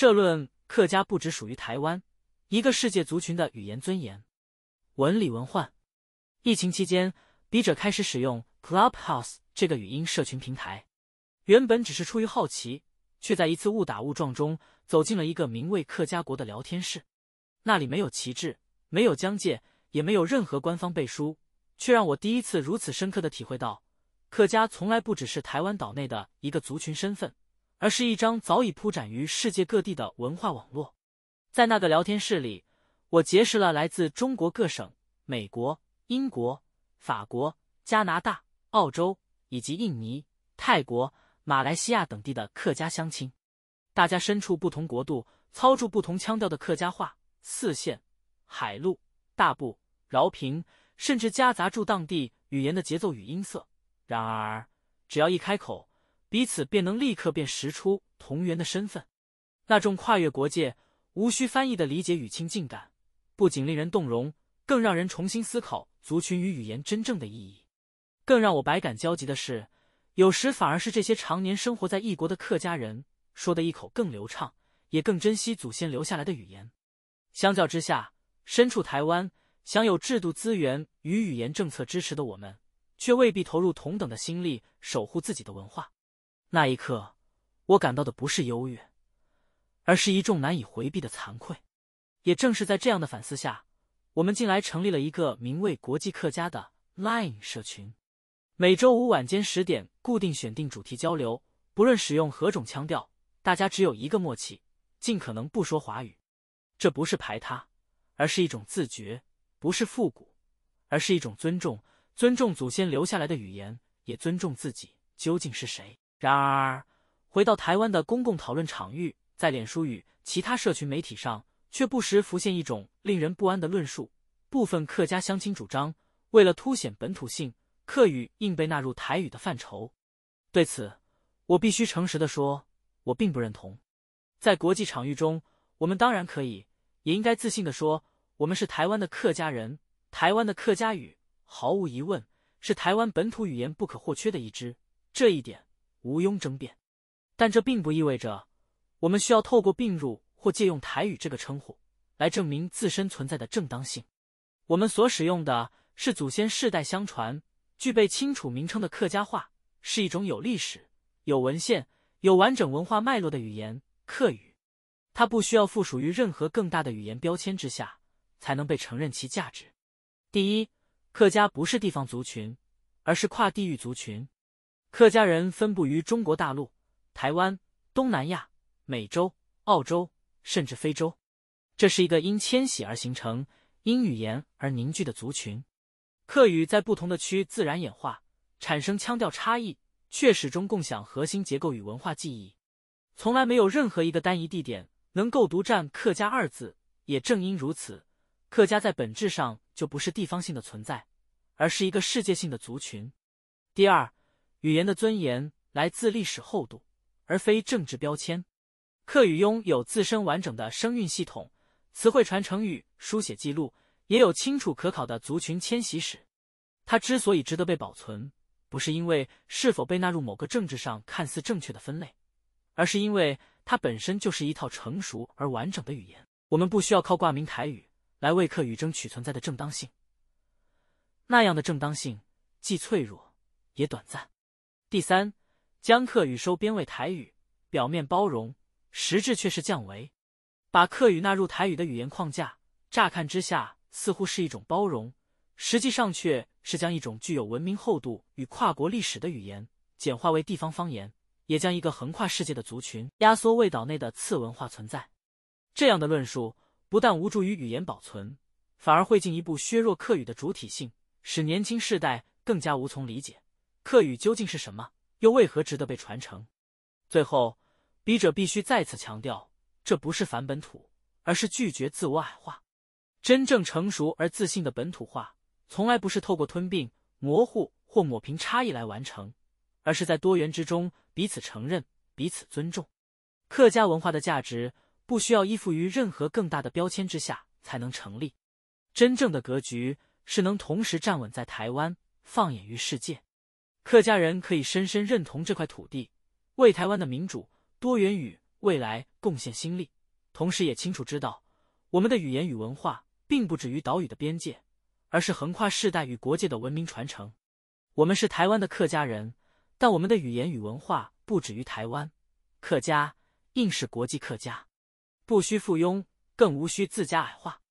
社论：客家不只属于台湾，一个世界族群的语言尊严。文理文焕。疫情期间，笔者开始使用 Clubhouse 这个语音社群平台。原本只是出于好奇，却在一次误打误撞中走进了一个名为客家国的聊天室。那里没有旗帜，没有疆界，也没有任何官方背书，却让我第一次如此深刻地体会到，客家从来不只是台湾岛内的一个族群身份，而是一张早已铺展于世界各地的文化网络。在那个聊天室里，我结识了来自中国各省、美国、英国、法国、加拿大、澳洲以及印尼、泰国、马来西亚等地的客家乡亲。大家身处不同国度，操著不同腔调的客家话，四县、海陆、大部、饶平，甚至夹杂住当地语言的节奏与音色。然而，只要一开口，彼此便能立刻辨识出同源的身份。那种跨越国界、无需翻译的理解与亲近感，不仅令人动容，更让人重新思考族群与语言真正的意义。更让我百感交集的是，有时反而是这些常年生活在异国的客家人，说得一口更流畅，也更珍惜祖先留下来的语言。相较之下，身处台湾，享有制度资源与语言政策支持的我们，却未必投入同等的心力守护自己的文化。那一刻，我感到的不是优越，而是一种难以回避的惭愧。也正是在这样的反思下，我们近来成立了一个名为国际客家的 LINE 社群。每周五晚间10点固定选定主题交流，不论使用何种腔调，大家只有一个默契，尽可能不说华语。这不是排他，而是一种自觉；不是复古，而是一种尊重，尊重祖先留下来的语言，也尊重自己究竟是谁。然而，回到台湾的公共讨论场域，在脸书与其他社群媒体上，却不时浮现一种令人不安的论述。部分客家乡亲主张，为了凸显本土性，客语应被纳入台语的范畴。对此，我必须诚实地说，我并不认同。在国际场域中，我们当然可以，也应该自信地说，我们是台湾的客家人。台湾的客家语，毫无疑问，是台湾本土语言不可或缺的一支，这一点毋庸争辩。但这并不意味着，我们需要透过并入或借用台语这个称呼，来证明自身存在的正当性。我们所使用的是祖先世代相传、具备清楚名称的客家话，是一种有历史、有文献、有完整文化脉络的语言——客语。它不需要附属于任何更大的语言标签之下，才能被承认其价值。第一，客家不是地方族群，而是跨地域族群。客家人分布于中国大陆、台湾、东南亚、美洲、澳洲，甚至非洲。这是一个因迁徙而形成、因语言而凝聚的族群。客语在不同的区自然演化，产生腔调差异，却始终共享核心结构与文化记忆。从来没有任何一个单一地点能够独占客家2字，也正因如此，客家在本质上就不是地方性的存在，而是一个世界性的族群。第二，语言的尊严来自历史厚度，而非政治标签。客语拥有自身完整的声韵系统、词汇传承与书写记录，也有清楚可考的族群迁徙史。它之所以值得被保存，不是因为是否被纳入某个政治上看似正确的分类，而是因为它本身就是一套成熟而完整的语言。我们不需要靠挂名台语来为客语争取存在的正当性，那样的正当性既脆弱也短暂。第三，将客语收编为台语，表面包容，实质却是降维。把客语纳入台语的语言框架，乍看之下似乎是一种包容，实际上却是将一种具有文明厚度与跨国历史的语言简化为地方方言，也将一个横跨世界的族群压缩为岛内的次文化存在。这样的论述不但无助于语言保存，反而会进一步削弱客语的主体性，使年轻世代更加无从理解客语究竟是什么，又为何值得被传承。最后，笔者必须再次强调，这不是反本土，而是拒绝自我矮化。真正成熟而自信的本土化，从来不是透过吞并、模糊或抹平差异来完成，而是在多元之中彼此承认、彼此尊重。客家文化的价值不需要依附于任何更大的标签之下才能成立。真正的格局是能同时站稳在台湾，放眼于世界。客家人可以深深认同这块土地，为台湾的民主、多元与未来贡献心力，同时也清楚知道，我们的语言与文化并不止于岛屿的边界，而是横跨世代与国界的文明传承。我们是台湾的客家人，但我们的语言与文化不止于台湾，客家应是国际客家，不需附庸，更无需自家矮化。